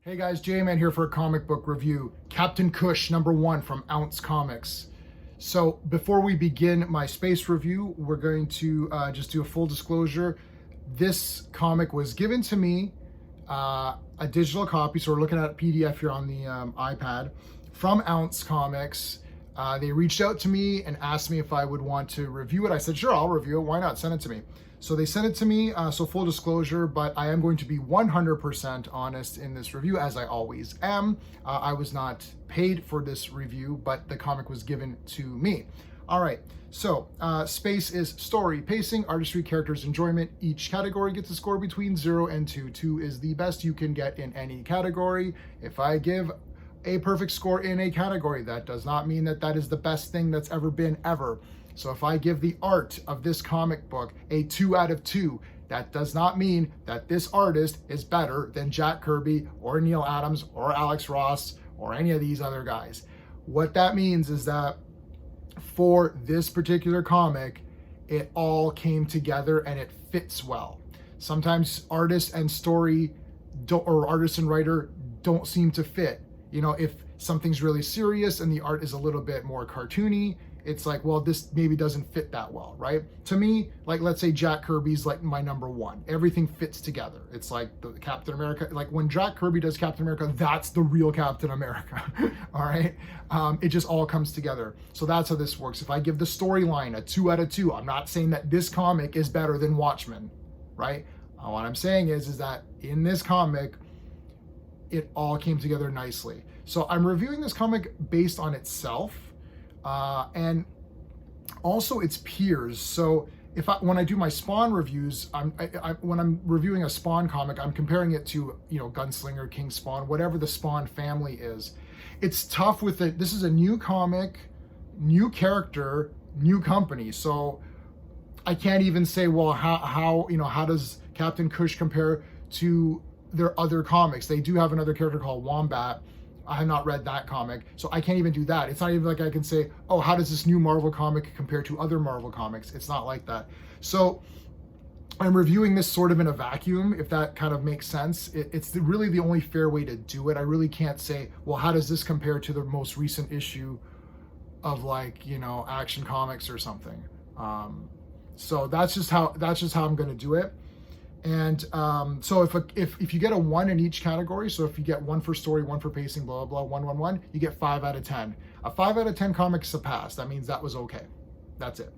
Hey guys, J-Man here for a comic book review. Kaptain Kush #1 from Ounce Comics. So before we begin my space review, we're going to just do a full disclosure. This comic was given to me, a digital copy, so we're looking at a PDF here on the iPad, from Ounce Comics. They reached out to me and asked me if I would want to review it. I said, sure, I'll review it. Why not? Send it to me. So they sent it to me, so full disclosure, but I am going to be 100% honest in this review, as I always am. I was not paid for this review, but the comic was given to me. All right, so space is story, pacing, artistry, characters, enjoyment. Each category gets a score between 0 and 2. 2 is the best you can get in any category. If I give a perfect score in a category, that does not mean that that is the best thing that's ever been ever. So if I give the art of this comic book a 2 out of 2, that does not mean that this artist is better than Jack Kirby or Neil Adams or Alex Ross or any of these other guys. What that means is that for this particular comic, it all came together and it fits well. Sometimes artist and story don't, or artist and writer don't seem to fit. You know, if something's really serious and the art is a little bit more cartoony, it's like, well, this maybe doesn't fit that well, right? To me, like, let's say Jack Kirby's like my #1. Everything fits together. It's like the Captain America, like when Jack Kirby does Captain America, that's the real Captain America, all right? It just all comes together. So that's how this works. If I give the storyline a 2 out of 2, I'm not saying that this comic is better than Watchmen, right? What I'm saying is that in this comic, it all came together nicely. So I'm reviewing this comic based on itself, and also its peers. So when I do my Spawn reviews, when I'm reviewing a Spawn comic, I'm comparing it to, you know, Gunslinger, King Spawn, whatever the Spawn family is. It's tough with it. This is a new comic, new character, new company. So I can't even say, well, how does Kaptain Kush compare to their other comics? They do have another character called Wombat. I have not read that comic, so I can't even do that. It's not even like I can say, oh, how does this new Marvel comic compare to other Marvel comics? It's not like that. So I'm reviewing this sort of in a vacuum, if that kind of makes sense. It's really the only fair way to do it. I really can't say, well, how does this compare to the most recent issue of, like, you know, Action Comics or something. So that's just how I'm going to do it. And so if you get a 1 in each category, so if you get 1 for story, 1 for pacing, blah, blah, blah, 1, 1, 1, you get 5 out of 10. A 5 out of 10 comic is a pass. That means that was okay. That's it.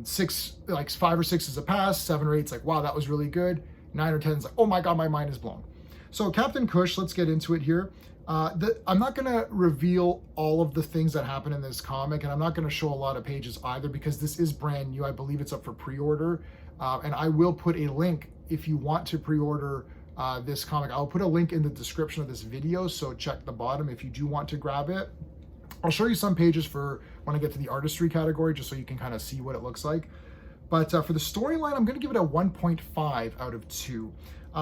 6, like 5 or 6 is a pass. 7 or 8 is like, wow, that was really good. 9 or 10 is like, oh my God, my mind is blown. So Kaptain Kush, let's get into it here. I'm not going to reveal all of the things that happen in this comic, and I'm not going to show a lot of pages either, because this is brand new. I believe it's up for pre-order. And I will put a link if you want to pre-order this comic. I'll put a link in the description of this video, so check the bottom if you do want to grab it. I'll show you some pages for when I get to the artistry category, just so you can kind of see what it looks like. But for the storyline, I'm going to give it a 1.5 out of 2.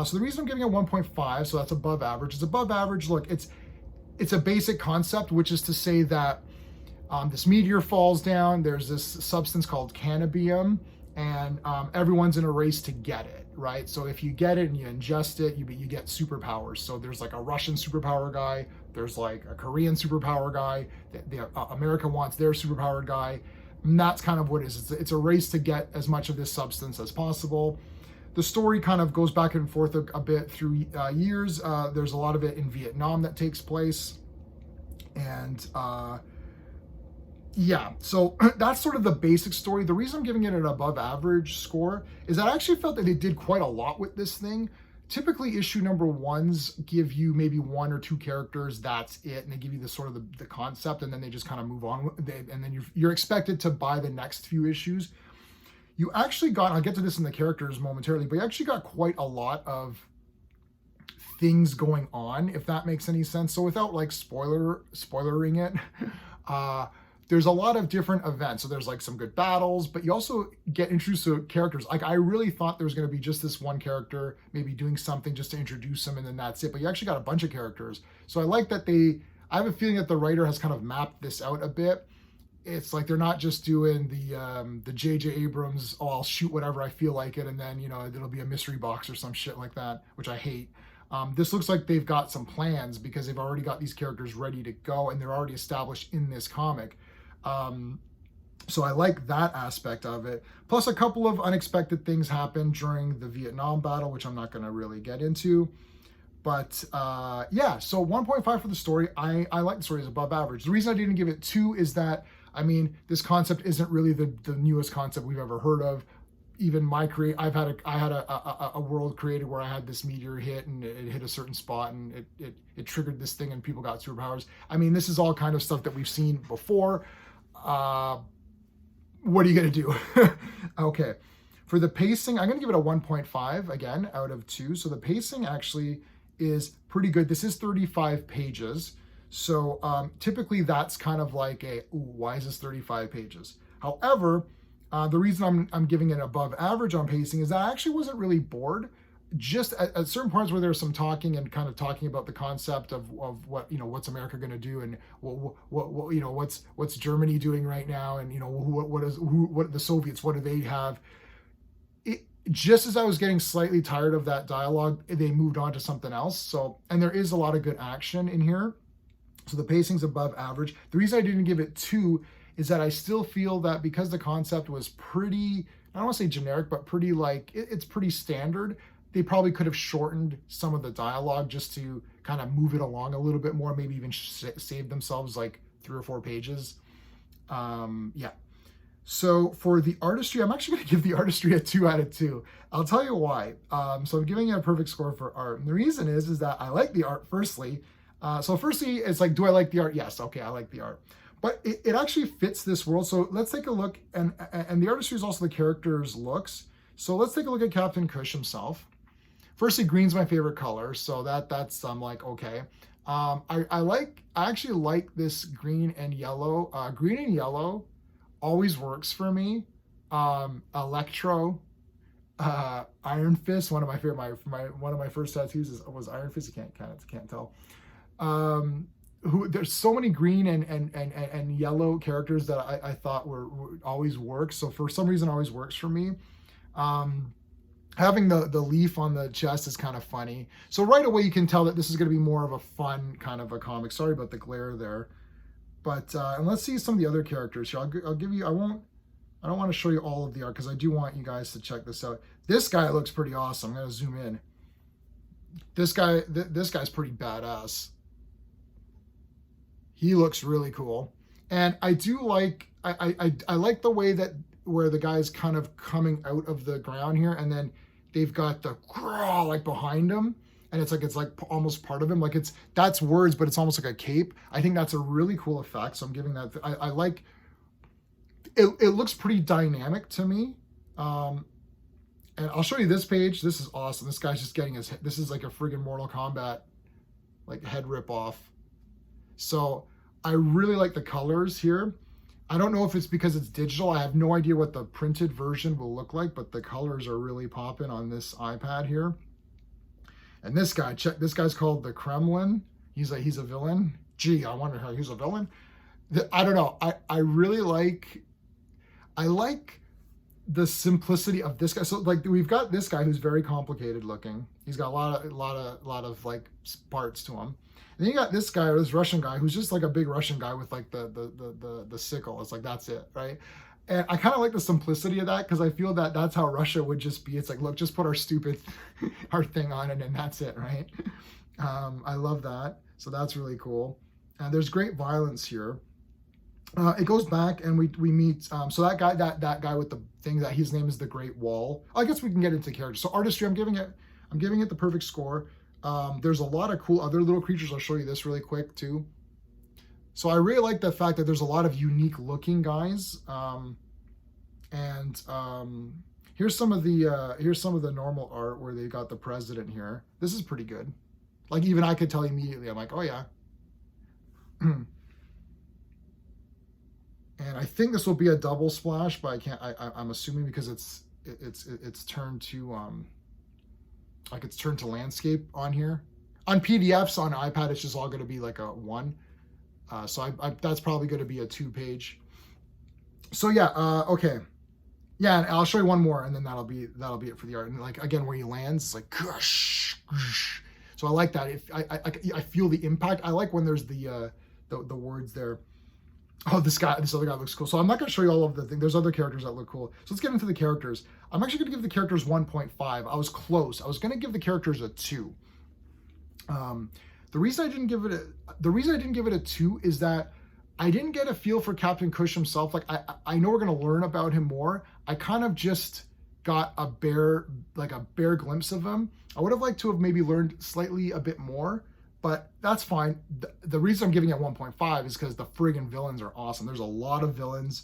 So the reason I'm giving it 1.5, so that's above average. It's above average. Look, it's a basic concept, which is to say that this meteor falls down. There's this substance called cannabium, and everyone's in a race to get it, right? So if you get it and you ingest it, you get superpowers. So there's like a Russian superpower guy, there's like a Korean superpower guy, America wants their superpowered guy, and that's kind of what it is. It's a race to get as much of this substance as possible. The story kind of goes back and forth a bit through years. There's a lot of it in Vietnam that takes place, and yeah, so that's sort of the basic story. The reason I'm giving it an above average score is that I actually felt that they did quite a lot with this thing. Typically issue #1s give you maybe 1 or 2 characters, that's it, and they give you the sort of the concept, and then they just kind of move on, and then you're expected to buy the next few issues. You actually got, I'll get to this in the characters momentarily, but you actually got quite a lot of things going on, if that makes any sense. So without like spoilering it, there's a lot of different events. So there's like some good battles, but you also get introduced to characters. Like, I really thought there was going to be just this one character, maybe doing something just to introduce them, and then that's it. But you actually got a bunch of characters. So I like that I have a feeling that the writer has kind of mapped this out a bit. It's like they're not just doing the J.J. Abrams, oh, I'll shoot whatever I feel like it, and then, you know, it'll be a mystery box or some shit like that, which I hate. This looks like they've got some plans because they've already got these characters ready to go and they're already established in this comic. So I like that aspect of it. Plus a couple of unexpected things happened during the Vietnam battle, which I'm not going to really get into. But yeah, so 1.5 for the story. I like the story. It's above average. The reason I didn't give it 2 is that, I mean, this concept isn't really the newest concept we've ever heard of. Even I had a world created where I had this meteor hit and it hit a certain spot and it triggered this thing and people got superpowers. I mean, this is all kind of stuff that we've seen before. What are you going to do? Okay. For the pacing, I'm going to give it a 1.5 again out of 2. So the pacing actually is pretty good. This is 35 pages. So typically that's kind of like why is this 35 pages? However, the reason I'm giving it above average on pacing is that I actually wasn't really bored. Just at certain parts where there's some talking and kind of talking about the concept of what, what's America going to do and what's Germany doing right now, and what the Soviets, what do they have? Just as I was getting slightly tired of that dialogue, they moved on to something else. So, and there is a lot of good action in here. So the pacing's above average. The reason I didn't give it 2 is that I still feel that because the concept was pretty, I don't want to say generic, but pretty it's pretty standard. They probably could have shortened some of the dialogue just to kind of move it along a little bit more, maybe even save themselves like 3 or 4 pages. Yeah. So for the artistry, I'm actually going to give the artistry a 2 out of 2. I'll tell you why. So I'm giving it a perfect score for art. And the reason is that I like the art, firstly. So firstly, it's like, do I like the art? Yes. Okay. I like the art. But it actually fits this world. So let's take a look. And the artistry is also the character's looks. So let's take a look at Kaptain Kush himself. Firstly, green's my favorite color. So that's I'm like, okay. I actually like this green and yellow. Green and yellow always works for me. Electro, Iron Fist. One of my favorite, one of my first tattoos was Iron Fist. You can't tell. There's so many green and yellow characters that I thought were always work. So for some reason, always works for me. Having the leaf on the chest is kind of funny. So right away you can tell that this is going to be more of a fun kind of a comic. Sorry about the glare there. But and let's see some of the other characters here. I'll give you. I don't want to show you all of the art because I do want you guys to check this out. This guy looks pretty awesome. I'm going to zoom in. This guy's pretty badass. He looks really cool, and I do like. I like the way that where the guy's kind of coming out of the ground here, and then they've got the crawl like behind him, and it's like almost part of him, like that's words, but it's almost like a cape. I think that's a really cool effect, so I'm giving that. I like it. It looks pretty dynamic to me, and I'll show you this page. This is awesome. This guy's just getting this is like a friggin' Mortal Kombat like head rip off. So I really like the colors here. I don't know if it's because it's digital. I have no idea what the printed version will look like, but the colors are really popping on this iPad here. And this guy, this guy's called the Kremlin. He's a villain. Gee, I wonder how he's a villain. I don't know. I really like the simplicity of this guy. So like we've got this guy who's very complicated looking. He's got a lot of like parts to him. And then you got this guy, or this Russian guy, who's just like a big Russian guy with like the sickle. It's like, that's it, right? And I kind of like the simplicity of that because I feel that that's how Russia would just be. It's like, look, just put our stupid our thing on it and that's it, right? I love that. So that's really cool. There's great violence here. It goes back and we meet. So that guy with the thing, that his name is the Great Wall. I guess we can get into characters. So artistry, I'm giving it the perfect score. There's a lot of cool other little creatures. I'll show you this really quick too. So I really like the fact that there's a lot of unique looking guys. Here's some of the normal art where they got the president here. This is pretty good. Like even I could tell immediately. I'm like, oh yeah. And I think this will be a double splash, but I can't. I'm assuming because it's turned to like it's turned to landscape on here. On PDFs on iPad, it's just all going to be like a 1. So that's probably going to be a 2-page. So yeah, okay, yeah. And I'll show you one more, and then that'll be it for the art. And like again, where he lands, it's like kush, kush. So I like that. If I feel the impact. I like when there's the words there. Oh, this other guy looks cool. So I'm not going to show you all of the things. There's other characters that look cool. So let's get into the characters. I'm actually going to give the characters 1.5. I was close. I was going to give the characters a 2. The reason I didn't give it a 2 is that I didn't get a feel for Kaptain Kush himself. Like I know we're going to learn about him more. I kind of just got a bare glimpse of him. I would have liked to have maybe learned slightly a bit more. But that's fine. The reason I'm giving it 1.5 is because the friggin' villains are awesome. There's a lot of villains,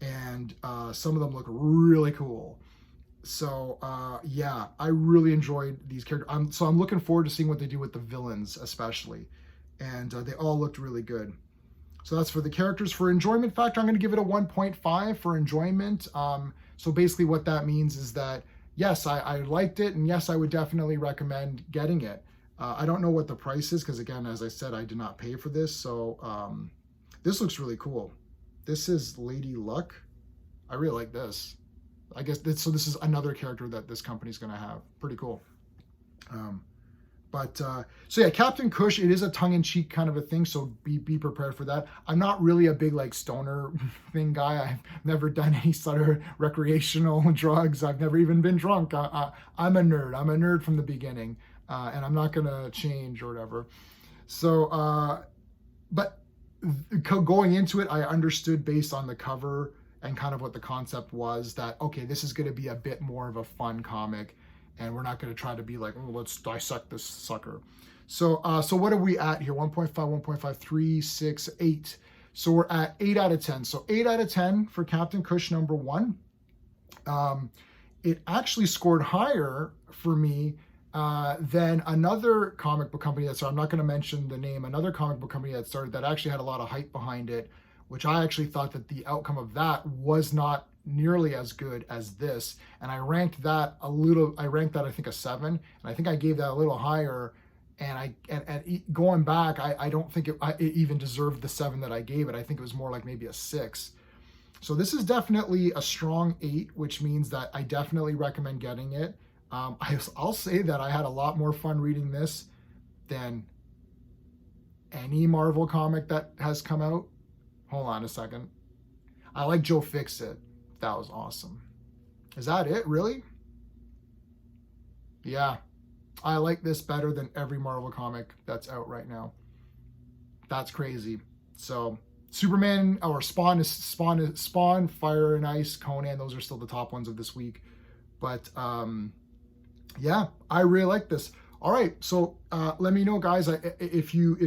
and some of them look really cool. So yeah, I really enjoyed these characters. So I'm looking forward to seeing what they do with the villains, especially. And they all looked really good. So that's for the characters. For enjoyment factor, I'm going to give it a 1.5 for enjoyment. So basically what that means is that, yes, I liked it, and yes, I would definitely recommend getting it. I don't know what the price is because, again, as I said, I did not pay for this. So this looks really cool. This is Lady Luck. I really like this. I guess this is another character that this company's going to have. Pretty cool. So yeah, Kaptain Kush, it is a tongue-in-cheek kind of a thing, so be prepared for that. I'm not really a big like stoner thing guy. I've never done any sort of recreational drugs. I've never even been drunk. I'm a nerd. I'm a nerd from the beginning. And I'm not gonna change or whatever. So, but going into it, I understood based on the cover and kind of what the concept was that, okay, this is gonna be a bit more of a fun comic, and we're not gonna try to be like, oh, let's dissect this sucker. So, so what are we at here? 1.5, 1.5, 3, 6, 8. So we're at 8 out of 10. So 8 out of 10 for Kaptain Kush #1. It actually scored higher for me then another comic book company that started, I'm not going to mention the name, another comic book company that started that actually had a lot of hype behind it, which I actually thought that the outcome of that was not nearly as good as this. And I ranked that I think a 7, and I think I gave that a little higher. And going back, I don't think it even deserved the 7 that I gave it. I think it was more like maybe a 6. So this is definitely a strong 8, which means that I definitely recommend getting it. I'll say that I had a lot more fun reading this than any Marvel comic that has come out. Hold on a second. I like Joe Fixit. That was awesome. Is that it, really? Yeah. I like this better than every Marvel comic that's out right now. That's crazy. So Superman or Spawn, Fire and Ice, Conan, those are still the top ones of this week. But yeah, I really like this. All right, so let me know, guys. If you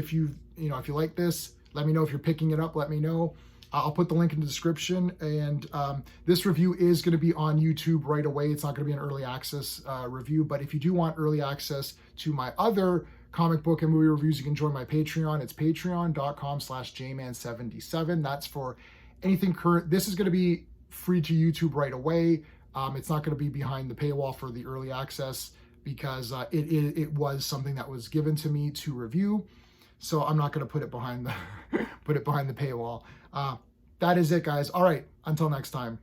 like this, let me know. If you're picking it up, let me know. I'll put the link in the description. And this review is going to be on YouTube right away. It's not going to be an early access review. But if you do want early access to my other comic book and movie reviews, you can join my Patreon. It's patreon.com/jman77. That's for anything current. This is going to be free to YouTube right away. It's not going to be behind the paywall for the early access because it was something that was given to me to review. So I'm not going to put it behind the paywall. That is it, guys. All right. Until next time.